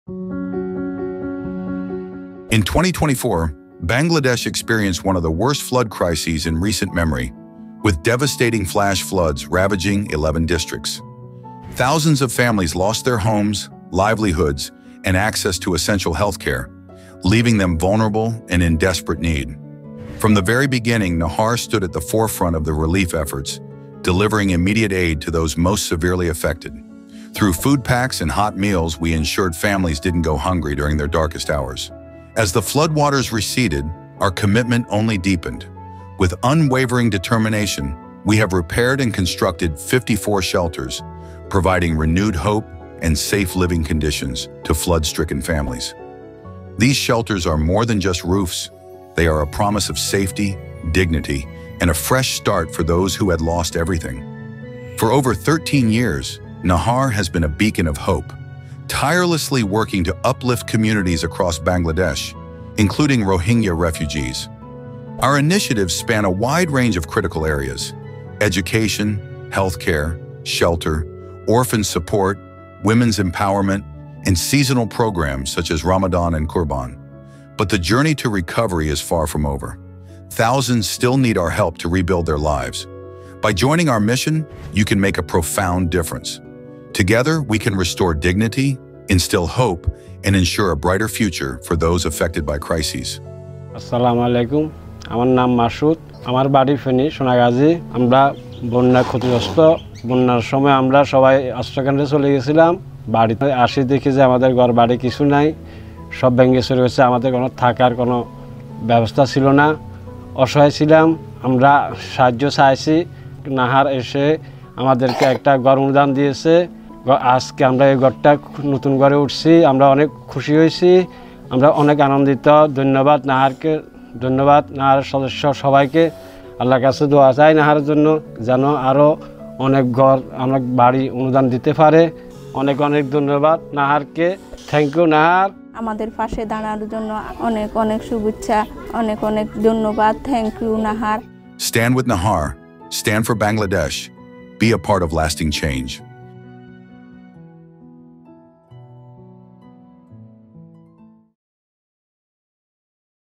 In 2024, Bangladesh experienced one of the worst flood crises in recent memory, with devastating flash floods ravaging 11 districts. Thousands of families lost their homes, livelihoods, and access to essential healthcare, leaving them vulnerable and in desperate need. From the very beginning, Nahar stood at the forefront of the relief efforts, delivering immediate aid to those most severely affected. Through food packs and hot meals, we ensured families didn't go hungry during their darkest hours. As the floodwaters receded, our commitment only deepened. With unwavering determination, we have repaired and constructed 54 shelters, providing renewed hope and safe living conditions to flood-stricken families. These shelters are more than just roofs. They are a promise of safety, dignity, and a fresh start for those who had lost everything. For over 13 years, Nahar has been a beacon of hope, tirelessly working to uplift communities across Bangladesh, including Rohingya refugees. Our initiatives span a wide range of critical areas: education, healthcare, shelter, orphan support, women's empowerment, and seasonal programs such as Ramadan and Qurban. But the journey to recovery is far from over. Thousands still need our help to rebuild their lives. By joining our mission, you can make a profound difference. Together, we can restore dignity, instill hope, and ensure a brighter future for those affected by crises. Assalamu alaikum. আমার নাম মাসুদ। আমার বাড়ি ফেনী সোনাগাজী। আমরা বন্যা ক্ষতিগ্রস্ত। বন্যার সময় আমরা সবাই আশ্রয়কেন্দ্রে চলে গেছিলাম। বাড়িতে আসি দেখি যে আমাদের ঘর বাড়ি কিছু নাই, সব ভেঙে চুরে গেছে। আমাদের কোনো থাকার কোনো ব্যবস্থা ছিল না, অসহায় ছিলাম। আমরা সাহায্য চাইছি। নাহার এসে আমাদেরকে একটা ঘর অনুদান দিয়েছে। আজকে আমরা এই ঘরটা নতুন ঘরে উঠছি। আমরা অনেক খুশি হয়েছি, আমরা অনেক আনন্দিত। ধন্যবাদ নাহারকে, ধন্যবাদ নাহারের সদস্য সবাইকে। আল্লাহর কাছে দোয়া চাই নাহারের জন্য, যেন আরও অনেক ঘর, অনেক বাড়ি অনুদান দিতে পারে। অনেক অনেক ধন্যবাদ নাহারকে। Thank you Nahar. আমাদের পাশে দাঁড়ানোর জন্য অনেক অনেক শুভেচ্ছা, অনেক অনেক ধন্যবাদ। Thank you Nahar. Stand with Nahar, stand for Bangladesh, be a part of lasting change.